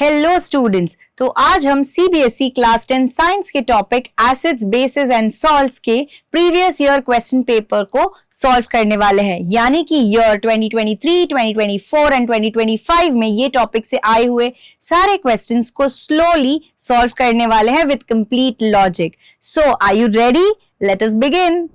Hello students, तो आज हम सीबीएसई क्लास 10 साइंस के topic acids, basis and salts के प्रीवियस ईयर क्वेश्चन पेपर को सॉल्व करने वाले हैं। यानी कि ईयर 2023, 2024 एंड 2025 में ये टॉपिक से आए हुए सारे क्वेश्चंस को स्लोली सॉल्व करने वाले हैं with complete logic. So are you ready? Let us begin.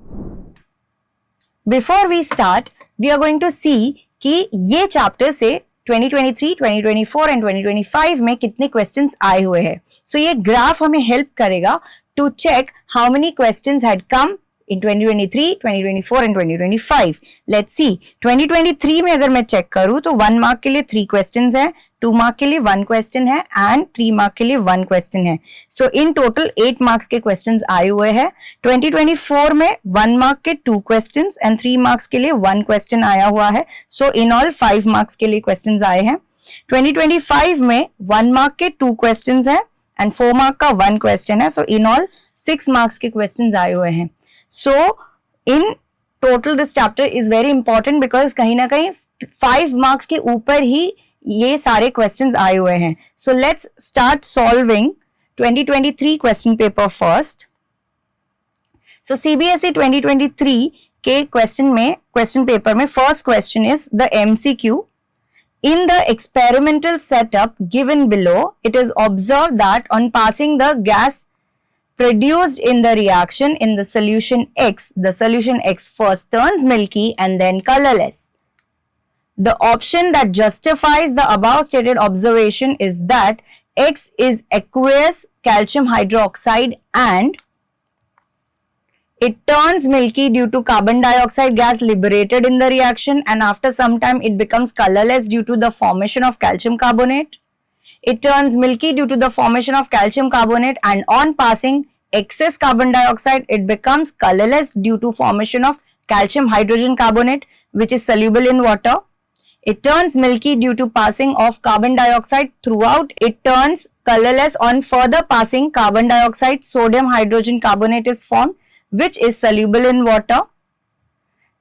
Before we start, we are going to see कि ये चैप्टर से 2023, 2024 एंड 2025 में कितने क्वेश्चंस आए हुए हैं। सो ये ग्राफ हमें हेल्प करेगा to check how many questions had come in 2023, 2024 and 2025. Let's see. 2023 में अगर मैं चेक करूं तो 1 मार्क के लिए 3 क्वेश्चंस हैं, 2 मार्क के लिए 1 क्वेश्चन है एंड 3 मार्क के लिए 1 क्वेश्चन है। सो इन टोटल 8 मार्क्स के क्वेश्चंस आए हुए हैं। 2024 में 1 मार्क के 2 क्वेश्चंस एंड 3 मार्क्स के लिए 1 क्वेश्चन आया हुआ है। सो इन ऑल 5 मार्क्स के लिए क्वेश्चंस आए हैं। 2025 में 1 मार्क के 2 क्वेश्चंस है एंड 4 मार्क का 1 क्वेश्चन है। सो इन ऑल 6 मार्क्स के क्वेश्चंस आए हुए हैं। So in total this chapter is very important because कहीं ना कहीं 5 marks के ऊपर ही ये सारे questions आए हुए हैं। So let's start solving 2023 question paper first. So CBSE 2023 के question paper में first question is the MCQ. In the experimental setup given below, it is observed that on passing the gas produced in the reaction in the solution X first turns milky and then colorless. The option that justifies the above stated observation is that X is aqueous calcium hydroxide and it turns milky due to carbon dioxide gas liberated in the reaction, and after some time it becomes colorless due to the formation of calcium carbonate. It turns milky due to the formation of calcium carbonate, and on passing excess carbon dioxide it becomes colorless due to formation of calcium hydrogen carbonate, which is soluble in water. It turns milky due to passing of carbon dioxide throughout. It turns colorless on further passing carbon dioxide. Sodium hydrogen carbonate is formed, which is soluble in water.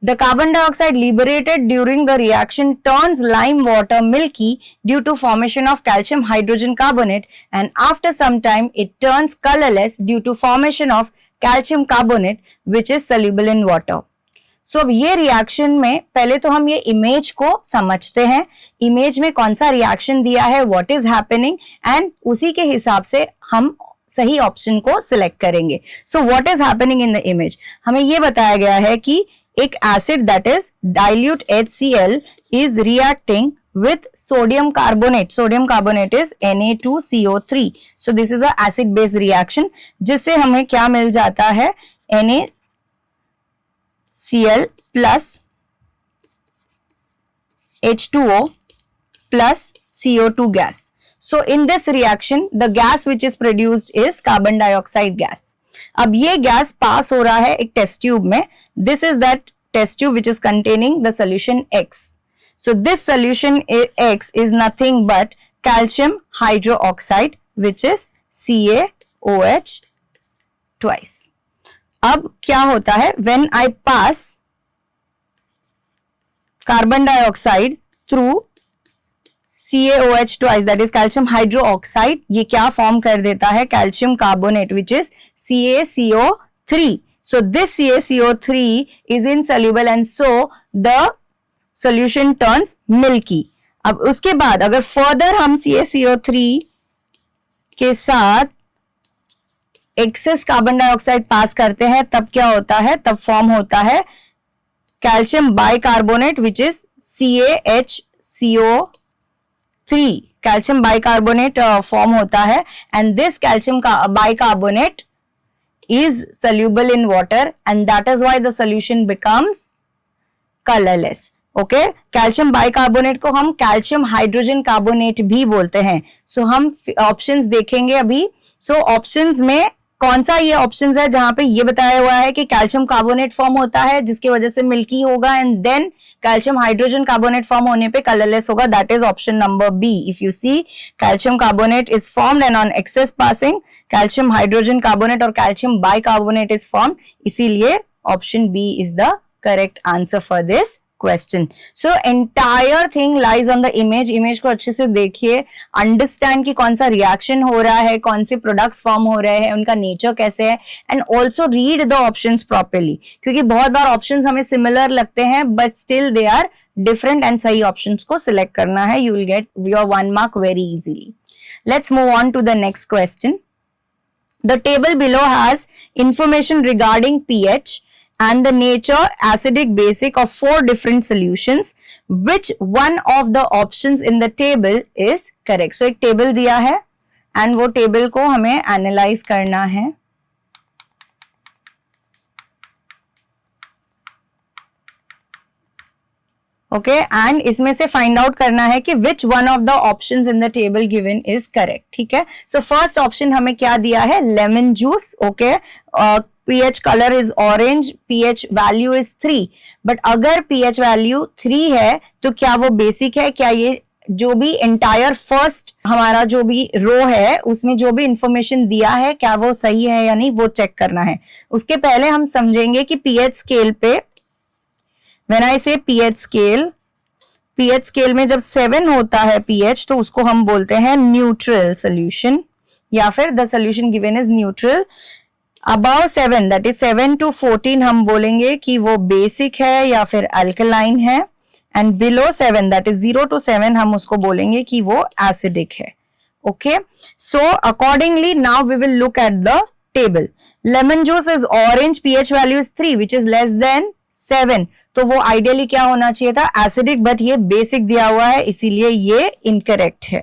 The carbon dioxide liberated during the reaction turns lime water milky due to formation of calcium hydrogen carbonate, and after some time it turns colorless due to formation of calcium carbonate, which is soluble in water. So अब ये reaction में पहले तो हम ये image को समझते हैं, इमेज में कौन सा रिएक्शन दिया है, व्हाट इज हैपनिंग, एंड उसी के हिसाब से हम सही ऑप्शन को सिलेक्ट करेंगे। सो what is happening in the image, हमें ये बताया गया है कि एक acid that is dilute HCl is reacting with sodium carbonate. Sodium carbonate is Na2CO3. So this is a acid base reaction जिससे हमें क्या मिल जाता है, NaCl plus H2O plus CO2 gas. So in this reaction the gas which is produced is carbon dioxide gas. अब ये gas pass हो रहा है एक टेस्ट ट्यूब में. This is that test tube which is containing the solution X. So this solution X is nothing but calcium hydroxide, which is CaOH twice. अब क्या होता है, when I pass carbon dioxide through CaOH twice, that is calcium hydroxide, ये क्या form कर देता है, calcium carbonate, which is CaCO3. So this CaCO3 is insoluble and so the solution turns milky. अब उसके बाद अगर फर्दर हम CaCO3 के साथ एक्सेस कार्बन डाइऑक्साइड पास करते हैं तब क्या होता है, तब फॉर्म होता है calcium bicarbonate, which is CaHCO3. Calcium bicarbonate form होता है and this calcium bicarbonate is soluble in water and that is why the solution becomes colorless. Okay, calcium bicarbonate को हम कैल्शियम हाइड्रोजन कार्बोनेट भी बोलते हैं. सो हम ऑप्शंस देखेंगे अभी. सो ऑप्शंस में कौन सा ये ऑप्शंस है जहां पे ये बताया हुआ है कि कैल्शियम कार्बोनेट फॉर्म होता है जिसकी वजह से मिल्की होगा and then calcium hydrogen carbonate form होने पे कलरलेस होगा. That is option number B. If you see, calcium carbonate is formed and on excess passing calcium hydrogen carbonate और कैल्शियम बाइकार्बोनेट इज फॉर्म्ड. इसीलिए option B is the correct answer for this question. So entire thing lies on the image. Image को अच्छे से देखिए, understand कि कौन सा reaction हो रहा है, कौन से प्रोडक्ट्स फॉर्म हो रहे हैं, उनका नेचर कैसे है, and also read the options properly, क्योंकि बहुत बार ऑप्शंस हमें सिमिलर लगते हैं but still they are different, and सही ऑप्शंस को सिलेक्ट करना है. You will get your 1 mark very easily. Let's move on to the next question. The table below has information regarding pH and the nature, acidic, basic of 4 different solutions. Which one of the options in the table is correct? So एक table दिया है and वो table को हमें analyze करना है. Okay, and इसमें से find out करना है कि which one of the options in the table given is correct. ठीक है, so first option हमें क्या दिया है? lemon juice. Okay, pH color is orange, pH value is 3. but अगर pH value 3 है तो क्या वो basic है? क्या ये जो भी entire first हमारा जो भी रो है उसमें जो भी इंफॉर्मेशन दिया है क्या वो सही है या नहीं, वो चेक करना है. उसके पहले हम समझेंगे कि pH स्केल पे When I say pH scale में जब 7 होता है pH तो उसको हम बोलते हैं न्यूट्रल सोल्यूशन, या फिर the solution given is neutral. Above 7 that is 7 to 14 हम बोलेंगे कि वो बेसिक है या फिर अल्कलाइन है, and below 7 that is 0 to 7 हम उसको बोलेंगे कि वो एसिडिक है. Okay, so accordingly now we will look at the table. Lemon juice is orange, pH value is 3 which is less than 7, तो वो आइडियली क्या होना चाहिए था? एसिडिक, बट ये बेसिक दिया हुआ है इसीलिए ये इनकरेक्ट है.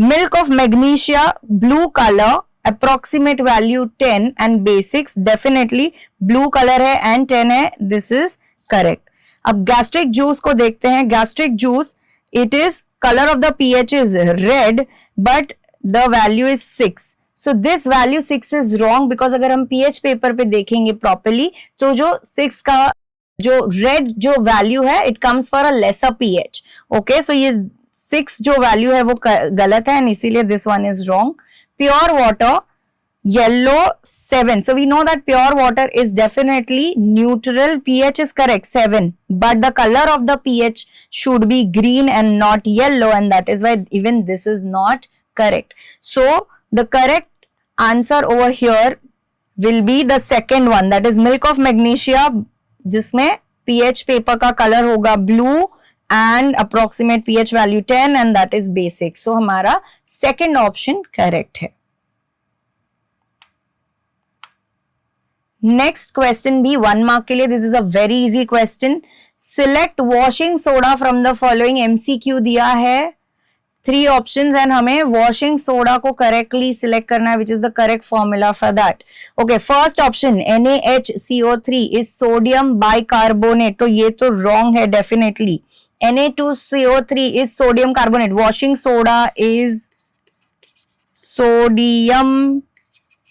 Milk of magnesia, blue colour, approximate value 10 and basics definitely blue colour है एंड 10 है, दिस इज करेक्ट. अब गैस्ट्रिक जूस को देखते हैं. Gastric juice, it is colour of the pH is red but the value is 6. So this value 6 is wrong because अगर हम pH paper पे देखेंगे प्रॉपरली तो जो 6 का जो रेड जो वैल्यू है it comes for a lesser pH. Okay, so ये 6 जो वैल्यू है वो गलत है एंड इसीलिए this one is wrong. Pure water yellow 7. So we know that pure water is definitely neutral. pH is correct 7, but the color of the pH should be green and not yellow, and that is why even this is not correct. So the correct answer over here will be the second one, that is milk of magnesia, जिसमें pH paper का colour होगा blue and approximate pH value 10 and that is basic. So हमारा second option correct है. Next question भी 1 mark के लिए. This is a very easy question. Select washing soda from the following. MCQ दिया है 3 options and हमें washing soda को correctly select करना है, which is the correct formula for that. Okay, first option NaHCO3 is sodium bicarbonate, तो ये तो wrong है definitely. Na2CO3 is sodium carbonate. Washing soda is sodium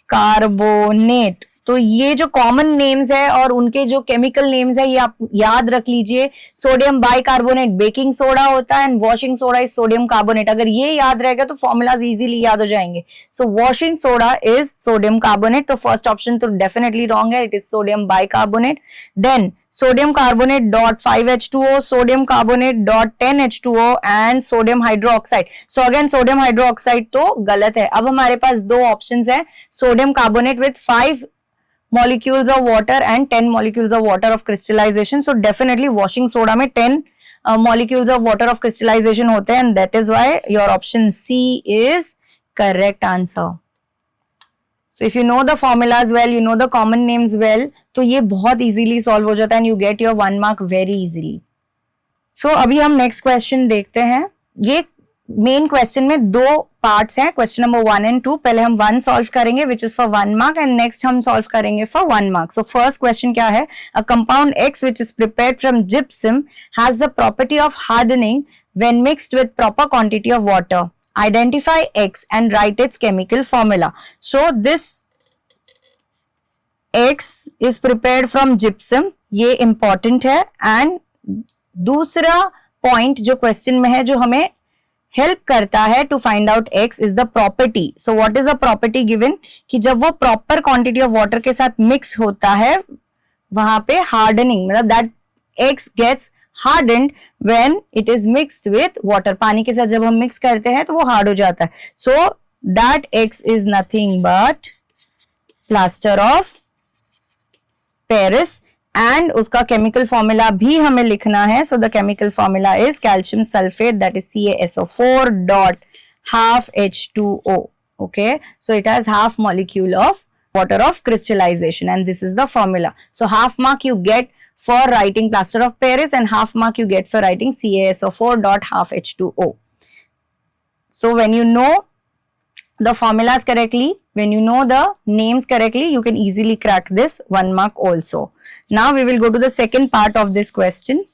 carbonate. तो ये जो कॉमन नेम्स है और उनके जो केमिकल नेम्स है ये आप याद रख लीजिए. सोडियम बाइकार्बोनेट बेकिंग सोडा होता है and washing soda is sodium carbonate. अगर ये याद रहेगा तो फॉर्मूलाज इजीली याद हो जाएंगे. So washing soda is sodium carbonate, तो फर्स्ट ऑप्शन तो डेफिनेटली रॉन्ग है, it is sodium bicarbonate. Then sodium carbonate dot 5H2O, sodium carbonate dot 10H2O and sodium hydroxide. So again sodium hydroxide तो गलत है. अब हमारे पास 2 ऑप्शंस है, sodium carbonate with 5 molecules of water and 10 molecules of water of crystallization. So definitely washing soda में 10 molecules of water of crystallization होते हैं, and that is why your option C is correct answer. So if you know the formulas well, you know the common names well, तो ये बहुत easily solve हो जाता है and you get your 1 mark very easily. So अभी हम next question देखते हैं. ये मेन क्वेश्चन में 2 पार्ट्स हैं, क्वेश्चन नंबर 1 and 2. पहले हम 1 सॉल्व करेंगे which is for 1 mark and next हम सॉल्व करेंगे for 1 mark. So first question क्या है? A compound X which is prepared from gypsum has the property of hardening when mixed with proper quantity of water. Identify X and right it's chemical formula. So this X is prepared from gypsum, ये important है. And दूसरा point जो question में है जो हमें help करता है to find out X is the property. So what is the property given कि जब वो प्रॉपर क्वांटिटी ऑफ वाटर के साथ मिक्स होता है वहां पे हार्डनिंग, मतलब that X gets hardened when it is mixed with water. पानी के साथ जब हम मिक्स करते हैं तो वो हार्ड हो जाता है. So that X is nothing but plaster of Paris and उसका केमिकल फॉर्मूला भी हमें लिखना है. So the chemical formula is calcium sulfate, that is CaSO4 dot half H2O. Okay, so it has half molecule of water of crystallization and this is the formula. So half mark you get for writing plaster of Paris and half mark you get for writing CaSO4 dot half H2O. So when you know the formulas correctly, when you know the names correctly, you can easily crack this 1 mark also. Now we will go to the second part of this question.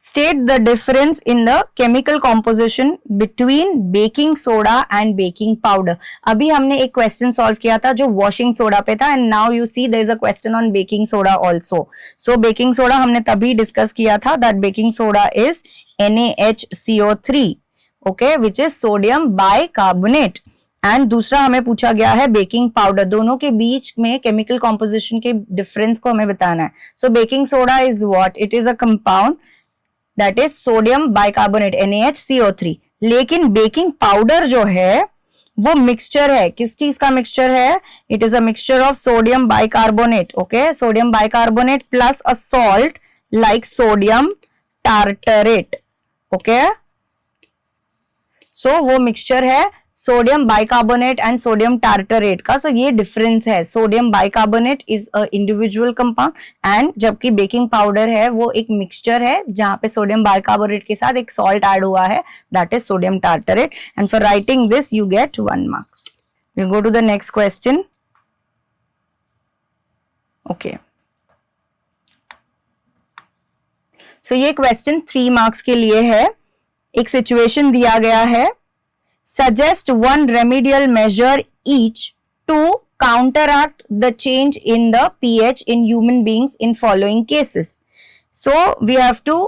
State the difference in the chemical composition between baking soda and baking powder. अभी हमने एक question solve किया था जो washing soda पे था and now you see there is a question on baking soda also. So baking soda हमने तभी discuss किया था that baking soda is NaHCO3, okay, which is sodium bicarbonate. And दूसरा हमें पूछा गया है बेकिंग पाउडर. दोनों के बीच में केमिकल कॉम्पोजिशन के डिफरेंस को हमें बताना है. So baking soda is what? It is a compound that is sodium bicarbonate NaHCO3. लेकिन बेकिंग पाउडर जो है वो मिक्सचर है. किस चीज का मिक्सचर है? It is a mixture of sodium bicarbonate. Okay, sodium bicarbonate plus a salt like sodium tartrate. Okay, so वो मिक्सचर है sodium bicarbonate and sodium tartrate का. सो ये डिफरेंस है. Sodium bicarbonate is a individual compound and जबकि baking powder है वो एक mixture है जहां पे सोडियम बाइकार्बोनेट के साथ एक सॉल्ट ऐड हुआ है, that is sodium tartrate. And for writing this you get 1 marks. We go to the next question. Okay, so ये क्वेश्चन 3 मार्क्स के लिए है. एक सिचुएशन दिया गया है. Suggest one remedial measure each to counteract the change in the pH in human beings in following cases. So we have to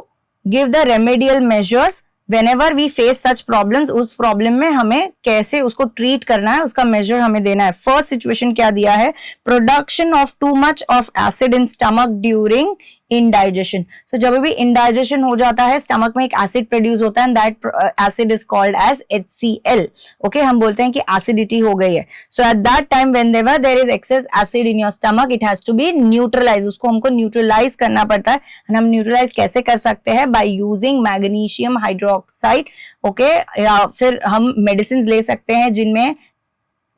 give the remedial measures whenever we face such problems. उस problem में हमें कैसे उसको treat करना है उसका major हमें देना है. फर्स्ट सिचुएशन क्या दिया है? Production of too much of acid in stomach during indigestion. So जब भी इंडाइजेशन हो जाता है स्टमक में एक एसिड प्रोड्यूस होता है, that acid is called as HCl. Okay, हम बोलते हैं कि एसिडिटी हो गई है. So at that time whenever there is excess acid in your stomach, it has to be neutralise. उसको हमको न्यूट्रलाइज करना पड़ता है. हम न्यूट्रलाइज कैसे कर सकते हैं? By using magnesium hydroxide. Okay, या फिर हम मेडिसिन ले सकते हैं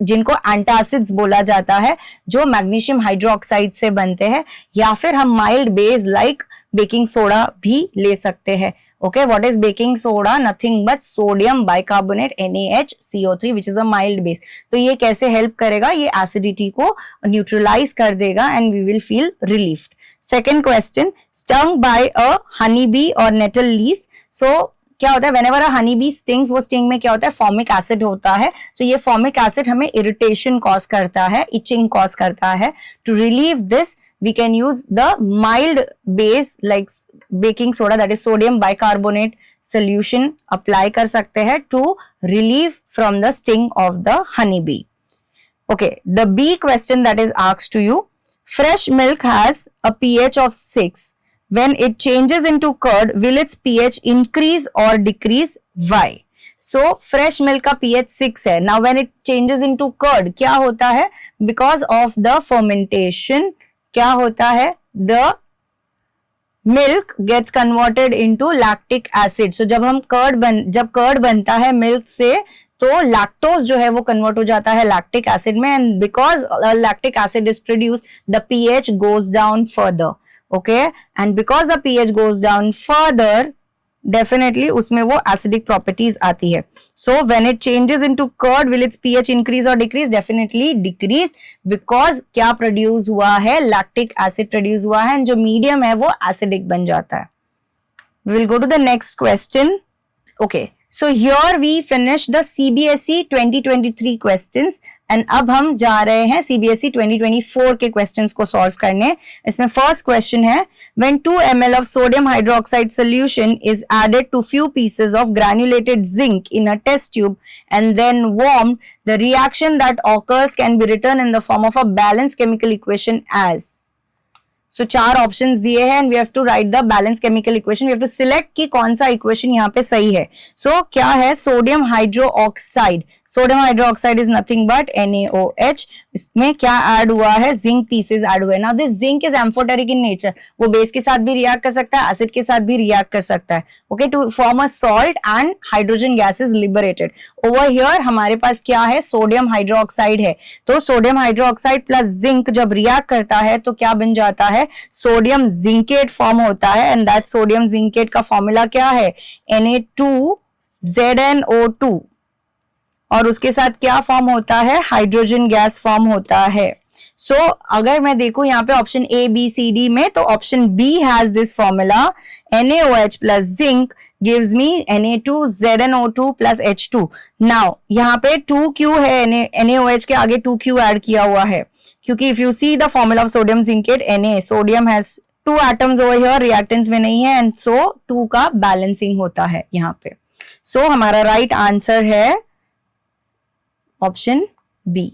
जिनको एंटासिड्स बोला जाता है, जो मैग्नीशियम हाइड्रोक्साइड से बनते हैं, या फिर हम mild base like baking soda भी ले सकते हैं. Okay, what is baking soda? Nothing but sodium bicarbonate NaHCO3 which is a mild base. तो ये कैसे हेल्प करेगा? ये एसिडिटी को न्यूट्रलाइज कर देगा and we will feel relieved. Second question, stung by a honey bee और नेटल लीस. सो क्या होता है? whenever a honey bee stings, वो स्टिंग में क्या होता है? फॉर्मिक एसिड होता है. तो ये फॉर्मिक एसिड हमें इरिटेशन कॉज करता है, इचिंग कॉज करता है. To relieve this we can use the mild base like baking soda, that is sodium bicarbonate solution apply कर सकते हैं to relieve from the sting of the honey bee. Okay, the B question that is asked to you, fresh milk has a pH of 6. When it changes into curd, will its pH increase or decrease? Why? So fresh milk का pH 6 है. Now when it changes into curd, क्या होता है? Because of the fermentation, क्या होता है? The milk gets converted into lactic acid. So जब curd बनता है मिल्क से, तो लैक्टोज जो है वो कन्वर्ट हो जाता है लैक्टिक एसिड में, and because lactic acid is produced, the pH goes down further. Okay, and because the pH goes down further, definitely उसमें वो acidic properties आती है. So when it changes into curd, will its pH increase or decrease? Definitely decrease, because क्या produce हुआ है? Lactic acid produce हुआ है, and जो medium है वो acidic बन जाता है. We will go to the next question. Okay, so here we finish the CBSE 2023 questions and अब हम जा रहे हैं CBSE 2024 के questions को solve करने. इसमें first question है, when 2 ml of sodium hydroxide solution is added to few pieces of granulated zinc in a test tube and then warmed, the reaction that occurs can be written in the form of a balanced chemical equation as. So 4 options दिए हैं and we have to write the balance chemical equation. We have to select कि कौन सा equation यहाँ पे सही है. सो क्या है sodium hydro oxide. Sodium hydro oxide is nothing but NaOH. इसमें क्या ऐड हुआ है, जिंक पीसेस ऐड हुए. Now this zinc is amphoteric in nature. वो बेस के साथ भी रिएक्ट कर सकता है, एसिड के साथ भी रिएक्ट कर सकता है. Okay, to form a salt and hydrogen gas is liberated. Over here हमारे पास क्या है, सोडियम हाइड्रो ऑक्साइड है. तो sodium hydroxide plus zinc जब रिएक्ट करता है तो क्या बन जाता है, सोडियम जिंकेट फॉर्म होता है. एंड दैट सोडियम जिंकेट का फॉर्मूला क्या है, Na2ZnO2. और उसके साथ क्या फॉर्म होता है, हाइड्रोजन गैस फॉर्म होता है. सो अगर मैं देखूं यहाँ पे ऑप्शन ABCD में, तो option B has this formula. NaOH plus zinc gives me Na2ZnO2 plus H2. Now यहाँ पे 2 क्यों है, NaOH के आगे 2 क्यों ऐड किया हुआ है, क्योंकि if you see the formula of sodium zincate Na, sodium has 2 atoms over here, reactants में नहीं है, एंड सो 2 का बैलेंसिंग होता है यहाँ पे. सो हमारा राइट आंसर है option B.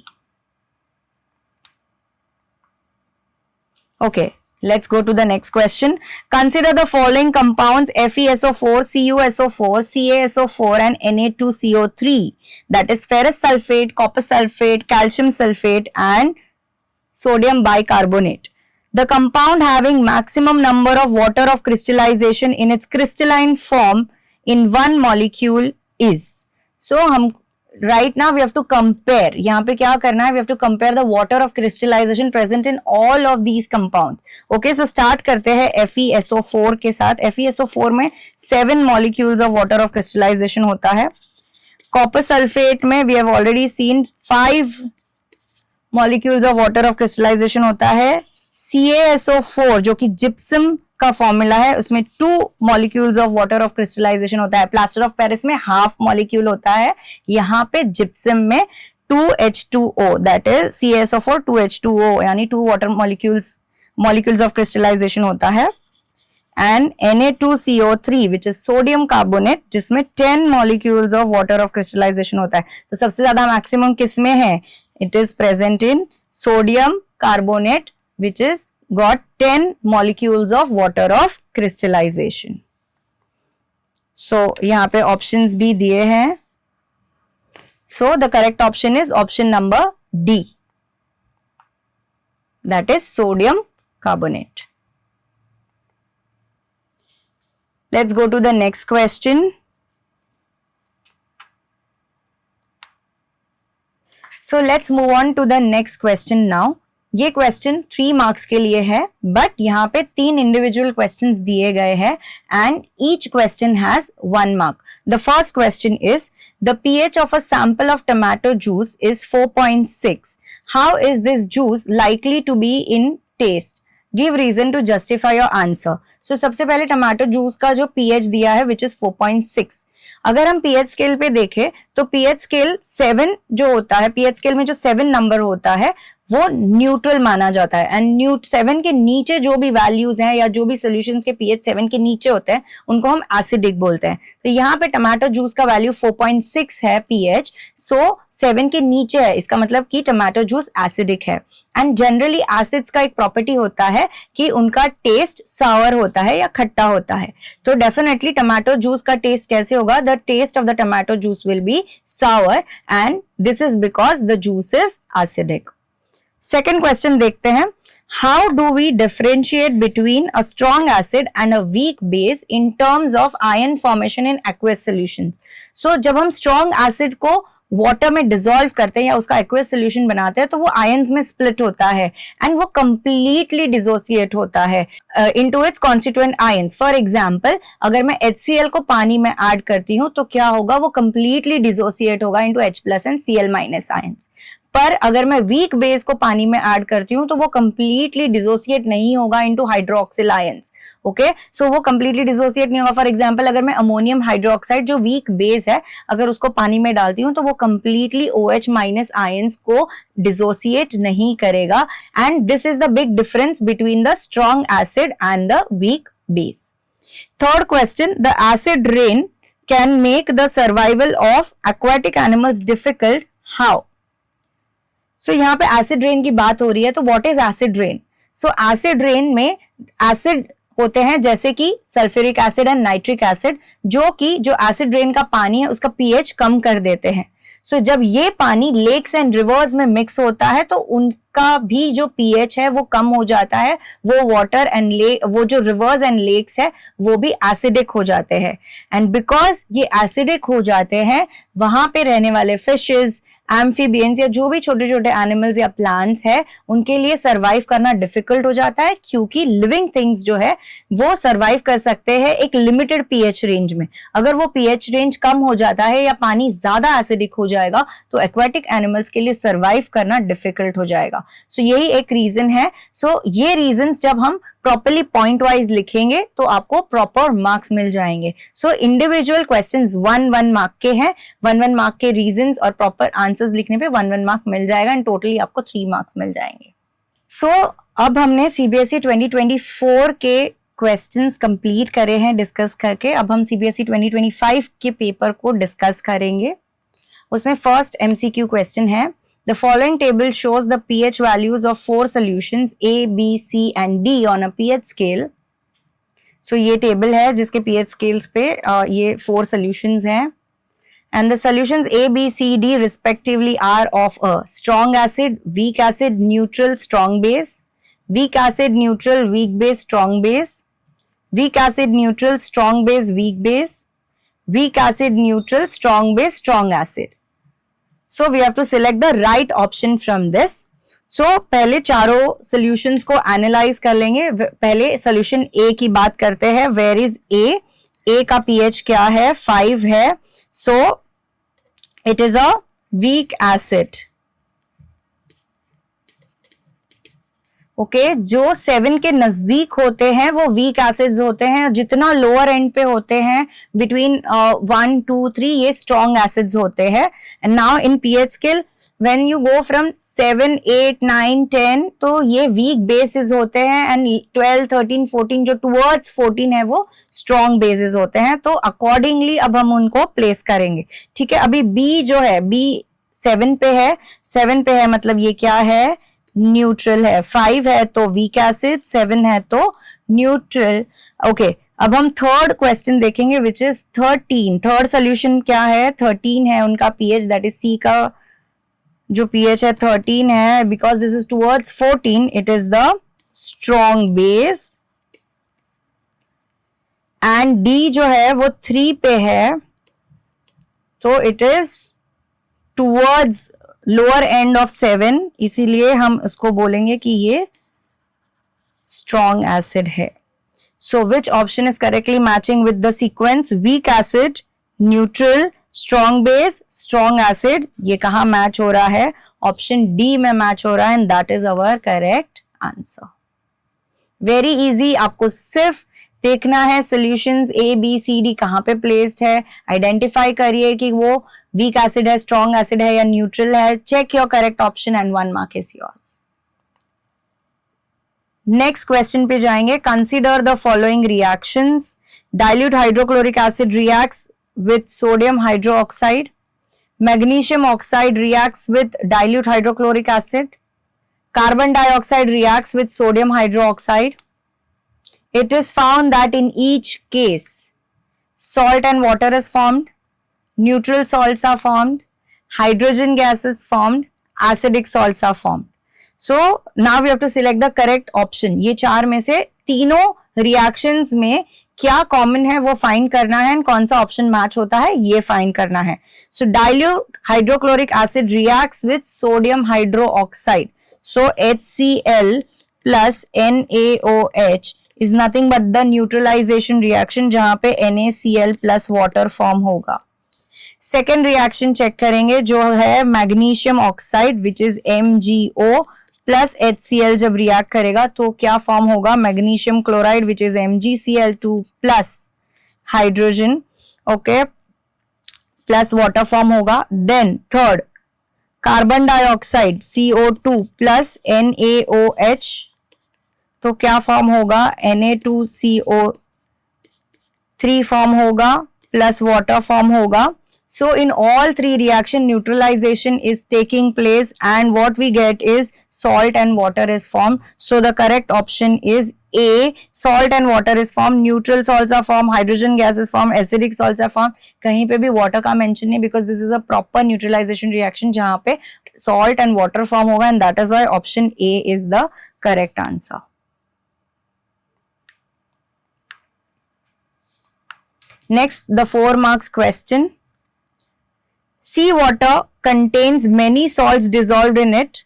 Okay, let's go to the next question. Consider the following compounds FeSO4, CuSO4, CaSO4 and Na2CO3. That is ferrous sulfate, copper sulfate, calcium sulfate and sodium bicarbonate. The compound having maximum number of water of crystallization in its crystalline form in one molecule is. So हम right now we have to compare. यहाँ पे क्या करना है, we have to compare the water of crystallization present in all of these compounds. Okay, so start करते हैं FeSO4 के साथ. FeSO4 में 7 molecules of water of crystallization होता है. Copper sulfate में we have already seen 5 molecules of water of crystallization होता है. CaSO4 जो कि gypsum का फॉर्मूला है, उसमें 2 molecules of water of crystallization होता है. प्लास्टर ऑफ पेरिस में हाफ मॉलिक्यूल होता है, यहाँ पे जिप्सम में 2H2O, that is CaSO4 2H2O, यानी 2 वाटर मॉलिक्यूल्स ऑफ क्रिस्टलाइजेशन होता है. And Na2CO3 which is sodium carbonate, जिसमें 10 molecules of water of crystallization होता है. तो सबसे ज्यादा मैक्सिमम किसमें है, it is present in sodium carbonate which is got 10 molecules of water of crystallization. So यहाँ पे options भी दिए हैं. So the correct option is option number D. That is sodium carbonate. Let's go to the next question. So let's move on to the next question now. ये question 3 marks के लिए है, but यहाँ पे 3 individual questions दिए गए हैं and each question has 1 mark. The first question is the pH of a sample of tomato juice is 4.6. How is this juice likely to be in taste? Give reason to justify your answer. So सबसे पहले tomato juice का जो pH दिया है which is 4.6. अगर हम pH scale पे देखें तो pH स्केल 7 जो होता है, pH स्केल में जो 7 नंबर होता है वो न्यूट्रल माना जाता है. एंड 7 के नीचे जो भी वैल्यूज हैं या जो भी सॉल्यूशंस के pH 7 के नीचे होते हैं उनको हम एसिडिक बोलते हैं. तो यहाँ पे टमाटो जूस का वैल्यू 4.6 है pH, सो 7 के नीचे है, इसका मतलब कि टमाटो जूस एसिडिक है. एंड जनरली एसिड्स का एक प्रॉपर्टी होता है कि उनका टेस्ट सावर होता है या खट्टा होता है. तो डेफिनेटली टमाटो जूस का टेस्ट कैसे होगा, the taste of the tomato juice will be sour and this is because the juice is acidic. Second question देखते हैं. How do we differentiate between a strong acid and a weak base in terms of ion formation in aqueous solutions. So जब हम strong acid को water में dissolve करते हैं या उसका एक्वस सॉल्यूशन बनाते हैं तो वो आयंस में स्प्लिट होता है एंड वो कंप्लीटली डिसोसिएट होता है into its constituent ions. For example अगर मैं HCl को पानी में ऐड करती हूं तो क्या होगा, वो कंप्लीटली डिसोसिएट होगा into H+ and Cl- ions. पर अगर मैं वीक बेस को पानी में ऐड करती हूं तो वो कंप्लीटली डिसोसिएट नहीं होगा into hydroxyl ions. Okay, so वो कंप्लीटली डिसोसिएट नहीं होगा. फॉर एग्जांपल अगर मैं अमोनियम हाइड्रोक्साइड जो वीक बेस है अगर उसको पानी में डालती हूं तो वो कंप्लीटली OH- आयंस को डिसोसिएट नहीं करेगा. And this is the big difference between the strong acid and the weak base. Third question, the acid rain can make the survival of aquatic animals difficult. How? So यहाँ पे acid rain की बात हो रही है, तो what is acid rain? So acid rain में acid होते हैं जैसे कि sulphuric acid and nitric acid, जो कि जो एसिड रेन का पानी है उसका पीएच कम कर देते हैं। सो जब ये पानी लेक्स एंड रिवर्स में मिक्स होता है तो उनका भी जो पीएच है वो कम हो जाता है, वो वाटर एंड वो जो रिवर्स एंड लेक्स है वो भी एसिडिक हो जाते हैं। एंड बिकॉज ये एसिडिक हो जाते हैं, वहां पे रहने वाले फिशेस, एम्फीबियंस या जो भी छोटे छोटे एनिमल्स या प्लांट्स है उनके लिए सरवाइव करना डिफिकल्ट हो जाता है, क्योंकि लिविंग थिंग्स जो है वो सरवाइव कर सकते हैं एक लिमिटेड पीएच रेंज में। अगर वो पीएच रेंज कम हो जाता है या पानी ज्यादा एसिडिक हो जाएगा तो एक्वाटिक एनिमल्स के लिए सरवाइव करना डिफिकल्ट हो जाएगा। सो यही एक रीजन है। सो ये रीजंस जब हम प्रॉपर्ली पॉइंट वाइज लिखेंगे तो आपको प्रॉपर मार्क्स मिल जाएंगे। सो इंडिविजुअल क्वेश्चंस 1-1 मार्क के हैं, 1-1 मार्क के रीजंस और प्रॉपर आंसर्स लिखने पे 1-1 मार्क मिल जाएगा एंड टोटली आपको 3 मार्क्स मिल जाएंगे। सो अब हमने सीबीएसई 2024 के क्वेश्चंस कंप्लीट करे हैं डिस्कस करके। अब हम सीबीएसई 2025 के पेपर को डिस्कस करेंगे। उसमें फर्स्ट एमसीक्यू क्वेश्चन है, The following table shows the pH values of 4 solutions A, B, C and D on a pH scale. So ये table है जिसके pH scales पे ये 4 solutions हैं and the solutions A, B, C, D respectively are of a strong acid, weak acid, neutral, strong base, weak acid, neutral, weak base, strong base, weak acid, neutral, strong base, weak base, weak acid, neutral, strong base, strong acid. So we have to select the right option from this. So पहले चारों solutions को analyze कर लेंगे। पहले solution A की बात करते हैं। Where is A? A का pH क्या है? 5 है। So it is a weak acid. Okay जो 7 के नजदीक होते हैं वो वीक एसिड्स होते हैं, जितना लोअर एंड पे होते हैं बिटवीन 1, 2, 3 ये स्ट्रॉन्ग एसिड्स होते हैं। And now in pH scale when you go from 7, 8, 9, 10 तो ये वीक बेसिस होते हैं एंड 12, 13, 14 जो टुवर्ड्स 14 है वो स्ट्रॉन्ग बेसिस होते हैं। तो अकॉर्डिंगली अब हम उनको प्लेस करेंगे। ठीक है, अभी बी जो है बी 7 पे है, 7 पे है मतलब ये क्या है? न्यूट्रल है। 5 है तो वीक एसिड, 7 है तो न्यूट्रल। ओके अब हम थर्ड क्वेश्चन देखेंगे विच इज 13। थर्ड सोल्यूशन क्या है? 13 है उनका पीएच, दैट इज सी का जो पीएच है 13 है। Because this is towards 14 it is the strong base. And D जो है वो 3 पे है तो it is towards lower end of 7, इसीलिए हम इसको बोलेंगे कि ये स्ट्रॉन्ग एसिड है। So which option is correctly matching with the sequence? Weak acid, neutral, strong base, strong acid. ये कहाँ मैच हो रहा है? ऑप्शन डी में मैच हो रहा है and that is our correct answer. Very easy, आपको सिर्फ देखना है solutions A B C D कहाँ पे प्लेस्ड है, आइडेंटिफाई करिए कि वो वीक एसिड है, स्ट्रॉन्ग एसिड है या न्यूट्रल है। Check your correct option and 1 mark is yours. Next question पे जाएंगे। Consider the following reactions. Dilute hydrochloric acid reacts with sodium hydroxide, magnesium oxide reacts with dilute hydrochloric acid, carbon dioxide reacts with sodium hydroxide. It is found that in each case salt and water is formed, neutral salts are formed, hydrogen gas is formed, acidic salts are formed. So now we have to select the correct option. ये चार में से तीनों reactions में क्या common है वो find करना है, कौन सा ऑप्शन मैच होता है ये फाइंड करना है. So dilute hydrochloric acid reacts with sodium hydroxide. So HCl plus NaOH is nothing but the neutralization reaction जहां पे NaCl plus water form होगा. सेकेंड रिएक्शन चेक करेंगे जो है magnesium oxide which is MgO plus HCl. जब react करेगा तो क्या फॉर्म होगा, magnesium chloride which is MgCl2 plus hydrogen okay plus water form होगा. Then third carbon dioxide CO2 plus NaOH तो क्या फॉर्म होगा, Na2CO3 फॉर्म होगा प्लस वाटर फॉर्म होगा. So in all three reaction, neutralization is taking place and what we get is salt and water is formed. So the correct option is A, salt and water is formed, neutral salts are formed, hydrogen gas is formed, acidic salts are formed. कहीं पे भी water का mention नहीं because this is a proper neutralization reaction जहाँ पे salt and water form होगा and that is why option A is the correct answer. Next, the 4 marks question. Sea water contains many salts dissolved in it.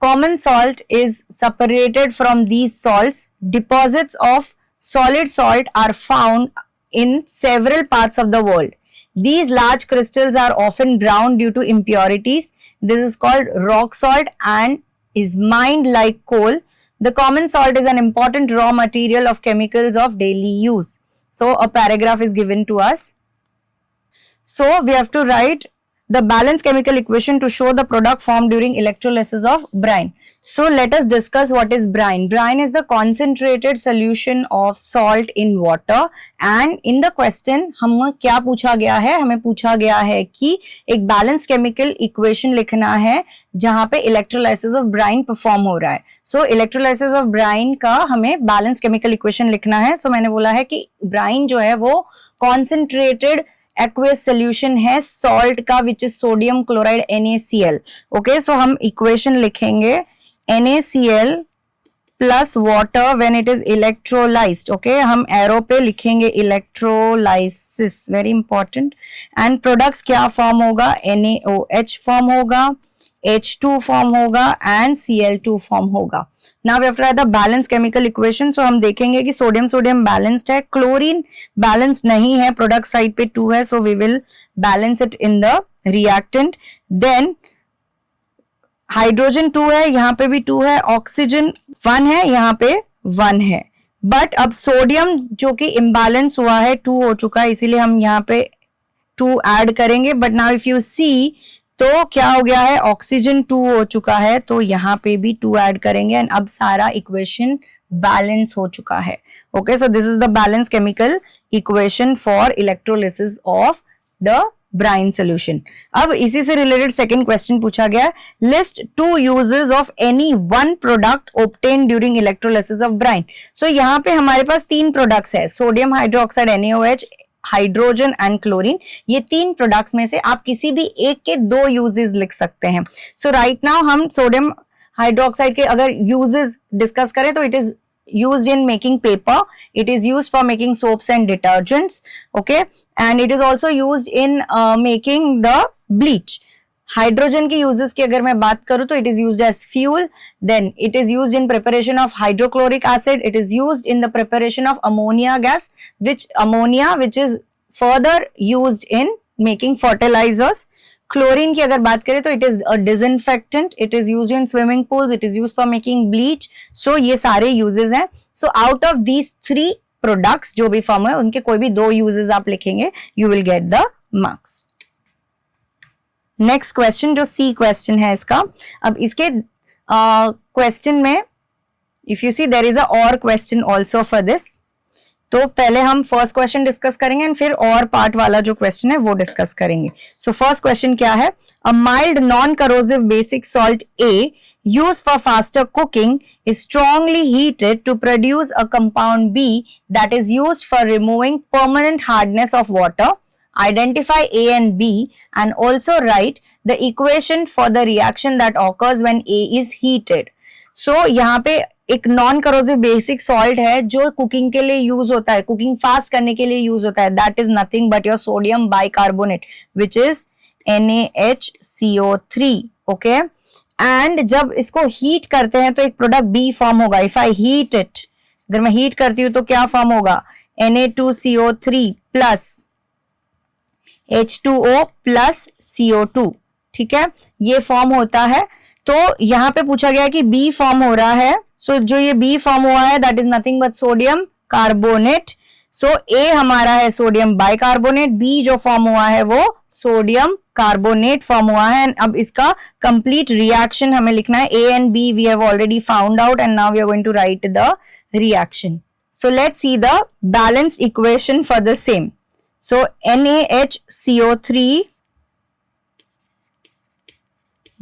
Common salt is separated from these salts. Deposits of solid salt are found in several parts of the world. These large crystals are often brown due to impurities. This is called rock salt and is mined like coal. The common salt is an important raw material of chemicals of daily use. So a paragraph is given to us. So we have to write the balanced chemical equation to show the product formed during electrolysis of brine. So let us discuss what is brine. Brine is the concentrated solution of salt in water and in the question हमें क्या पूछा गया है, हमें पूछा गया है कि एक balanced chemical equation लिखना है जहाँ पे electrolysis of brine perform हो रहा है. So electrolysis of brine का हमें balanced chemical equation लिखना है. So मैंने बोला है कि brine जो है वो concentrated aqueous solution है salt का which is sodium chloride NaCl. Okay, so हम equation लिखेंगे NaCl plus water when it is electrolyzed. Okay, हम arrow पे लिखेंगे electrolysis, very important. And products क्या form होगा? NaOH form होगा, H2 form होगा and Cl2 form होगा. Now we have to write the balanced chemical equation. So हम देखेंगे कि सोडियम balanced है, क्लोरीन balanced नहीं है, product side पे 2 है, so we will balance it in the reactant. Then hydrogen 2 है, यहाँ पे भी 2 है, ऑक्सीजन 1 है, यहाँ पे 1 है. बट अब सोडियम जो कि इम्बैलेंस हुआ है 2 हो चुका है, इसीलिए हम यहाँ पे 2 ऐड करेंगे. बट नाउ इफ यू सी तो क्या हो गया है, ऑक्सीजन 2 हो चुका है तो यहाँ पे भी 2 ऐड करेंगे एंड अब सारा इक्वेशन बैलेंस हो चुका है. Okay, so this is the balance chemical equation for electrolysis of the brine solution. अब इसी से रिलेटेड सेकंड क्वेश्चन पूछा गया, list 2 uses of any one product obtain during electrolysis of brine. So यहाँ पे हमारे पास 3 प्रोडक्ट्स है, sodium hydroxide NaOH, hydrogen and chlorine. ये 3 प्रोडक्ट्स में से आप किसी भी एक के 2 यूजेस लिख सकते हैं. सो राइट नाउ हम सोडियम हाइड्रोक्साइड के अगर यूजेस डिस्कस करें तो it is used in making paper, it is used for making soaps and detergents, okay, and it is also used in making the bleach. Hydrogen की uses की अगर मैं बात करूं तो it is used as fuel, then it is used in preparation of hydrochloric acid, it is used in the preparation of ammonia gas which is further used in making fertilizers. Chlorine की अगर बात करें तो it is a disinfectant, it is used in swimming pools, it is used for making bleach. So ये सारे uses हैं. So out of these 3 products जो भी फॉर्म है उनके कोई भी 2 यूजेस आप लिखेंगे, you will get the marks. Next question जो सी क्वेश्चन है इसका, अब इसके क्वेश्चन में if you see there is a और क्वेश्चन आल्सो फॉर दिस. तो पहले हम फर्स्ट क्वेश्चन डिस्कस करेंगे एंड फिर और पार्ट वाला जो क्वेश्चन है वो डिस्कस करेंगे. सो फर्स्ट क्वेश्चन क्या है, a mild non corrosive basic salt A used for faster cooking is strongly heated to produce a compound B that is used for removing permanent hardness of water. Identify A and B and also write the equation for the reaction that occurs when A is heated. So यहाँ पे एक non corrosive basic salt है जो cooking के लिए use होता है, cooking fast करने के लिए यूज होता है. That is nothing but your sodium bicarbonate which is NaHCO3. Okay, and जब इसको हीट करते हैं तो एक प्रोडक्ट B फॉर्म होगा. इफ आई हीट इट, अगर मैं हीट करती हूं तो क्या फॉर्म होगा, Na2CO3 plus H2O plus CO2. ठीक है, ये फॉर्म होता है. तो यहाँ पे पूछा गया कि B फॉर्म हो रहा है. सो जो ये B फॉर्म हुआ है that is nothing but sodium carbonate. So A हमारा है सोडियम बाइकार्बोनेट, B जो फॉर्म हुआ है वो सोडियम कार्बोनेट फॉर्म हुआ है. एंड अब इसका कंप्लीट रिएक्शन हमें लिखना है. A and B we have already found out and now we are going to write the reaction. So let's see the balanced equation for the same. So NaHCO3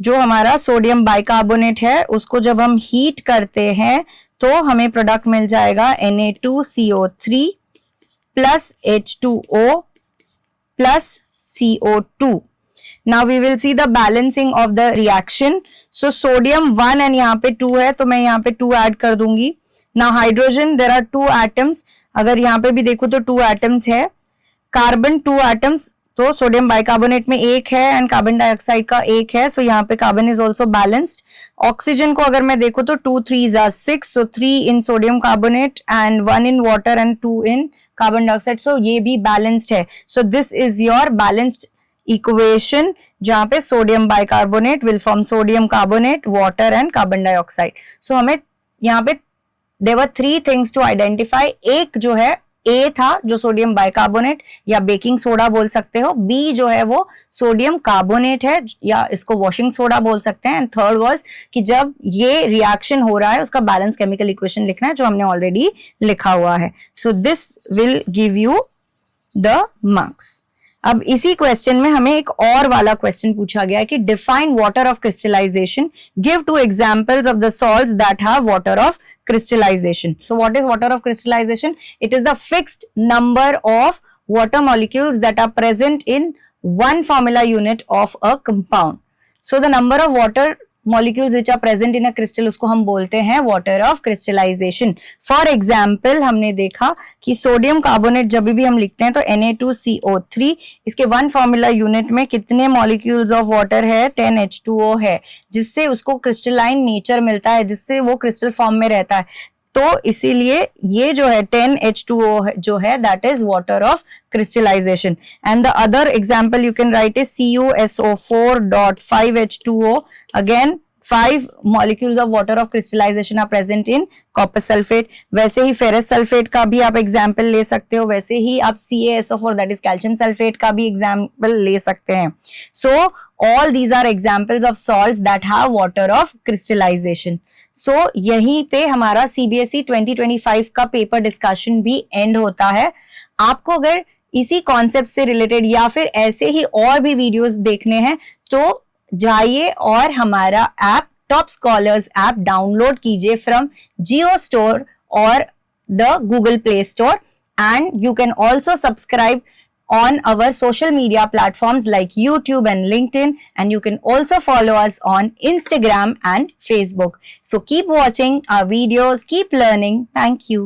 जो हमारा sodium bicarbonate है उसको जब हम heat करते हैं तो हमें प्रोडक्ट मिल जाएगा Na2CO3 plus H2O plus CO2. Now we will see the balancing of the reaction. So sodium 1 and यहाँ पे 2 है तो मैं यहाँ पे 2 ऐड कर दूंगी. Now hydrogen there are 2 atoms. अगर यहाँ पे भी देखो तो 2 atoms है. कार्बन 2 atoms तो सोडियम बाइकार्बोनेट में एक है एंड कार्बन डाइऑक्साइड का एक है. सो यहाँ पे carbon is also balanced. Oxygen को अगर मैं देखो तो 2 3s are 6. So 3 in sodium carbonate and 1 in water and 2 in carbon dioxide. So ये भी बैलेंस्ड है. So this is your balanced equation जहां पे sodium bicarbonate will form sodium carbonate, water and carbon dioxide. So हमें यहाँ पे there were 3 things to identify. एक जो है ए था जो सोडियम बाइकार्बोनेट या बेकिंग सोडा बोल सकते हो. बी जो है वो सोडियम कार्बोनेट है या इसको वॉशिंग सोडा बोल सकते हैं. एंड थर्ड वाज कि जब ये रिएक्शन हो रहा है उसका बैलेंस केमिकल इक्वेशन लिखना है जो हमने ऑलरेडी लिखा हुआ है. So this will give you the marks. अब इसी क्वेश्चन में हमें एक और वाला क्वेश्चन पूछा गया है कि define water of crystallization, give 2 examples of the salts that have water of crystallization. So what is water of crystallization? It is the fixed number of water molecules that are present in one formula unit of a compound. So the number of water molecules which are present in a crystal उसको हम बोलते हैं water of crystallization. For example हमने देखा कि sodium carbonate जब भी हम लिखते हैं तो Na2CO3 इसके वन फॉर्मूला यूनिट में कितने मॉलिक्यूल्स ऑफ वाटर है? 10H2O है, जिससे उसको क्रिस्टलाइन नेचर मिलता है, जिससे वो क्रिस्टल फॉर्म में रहता है. तो इसीलिए ये जो है 10H2O जो है that is water of crystallization. And the other example you can write is CuSO4.5H2O. Again 5 molecules of water of crystallization are present in copper sulfate. वैसे ही ferrous sulfate का भी आप example ले सकते हो. वैसे ही आप CaSO4 that is calcium sulfate का भी example ले सकते हैं. So all these are examples of salts that have water of crystallization. So यहीं पे हमारा CBSE 2025 का पेपर डिस्कशन भी एंड होता है. आपको अगर इसी कॉन्सेप्ट से रिलेटेड या फिर ऐसे ही और भी वीडियोस देखने हैं तो जाइए और हमारा app top scholars app download कीजिए फ्रॉम जियो स्टोर और the Google play store. And you can also subscribe on our social media platforms like YouTube and LinkedIn, and you can also follow us on Instagram and Facebook. So keep watching our videos, keep learning. Thank you.